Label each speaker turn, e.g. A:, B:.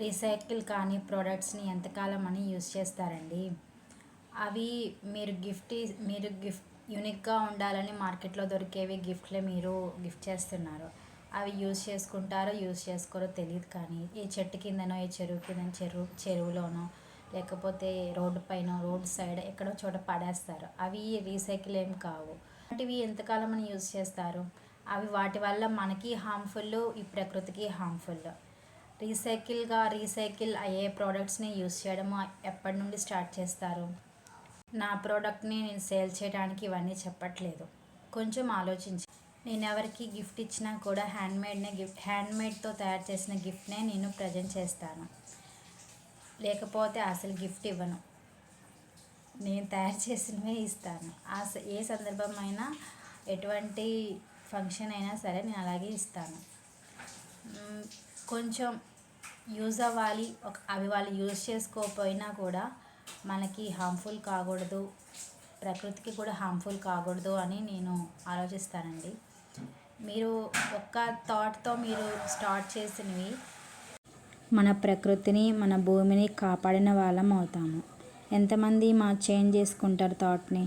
A: Recycle కాని ప్రోడక్ట్స్ని ఎంతకాలం అని యూస్ చేస్తారండి. అవి మీరు గిఫ్ట్ యూనిక్గా ఉండాలని మార్కెట్లో దొరికేవి గిఫ్ట్లే మీరు గిఫ్ట్ చేస్తున్నారు. అవి యూస్ చేసుకుంటారో యూస్ చేసుకోరో తెలియదు, కానీ ఏ చెట్టు కిందనో, ఏ చెరువు కింద, చెరువులోనో, లేకపోతే రోడ్డు పైన, రోడ్ సైడ్ ఎక్కడో చోట పడేస్తారు. అవి రీసైకిల్ ఏం కావు. వాటివి ఎంతకాలం అని యూస్ చేస్తారు. అవి వాటి వల్ల మనకి హార్మ్ఫుల్, ఈ ప్రకృతికి హార్మ్ఫుల్. రీసైకిల్ అయ్యే ప్రోడక్ట్స్ని యూస్ చేయడం ఎప్పటి నుండి స్టార్ట్ చేస్తారు. నా ప్రోడక్ట్ని నేను సేల్ చేయడానికి ఇవన్నీ చెప్పట్లేదు. కొంచెం ఆలోచించి, నేను ఎవరికి గిఫ్ట్ ఇచ్చినా కూడా హ్యాండ్మేడ్తో తయారు చేసిన గిఫ్ట్నే నేను ప్రజెంట్ చేస్తాను. లేకపోతే అసలు గిఫ్ట్ ఇవ్వను. నేను తయారు చేసినవే ఇస్తాను. ఏ సందర్భమైనా, ఎటువంటి ఫంక్షన్ అయినా సరే నేను అలాగే ఇస్తాను. కొంచెం యూజ్ అవ్వాలి. అవి వాళ్ళు యూజ్ చేసుకోకపోయినా కూడా మనకి హార్మ్ఫుల్ కాకూడదు, ప్రకృతికి కూడా హార్మ్ఫుల్ కాకూడదు అని నేను ఆలోచిస్తానండి. మీరు ఒక్క థాట్తో మీరు స్టార్ట్ చేసినవి మన ప్రకృతిని, మన భూమిని కాపాడిన వాళ్ళం అవుతాము. ఎంతమంది చేంజ్ చేసుకుంటారు థాట్ని.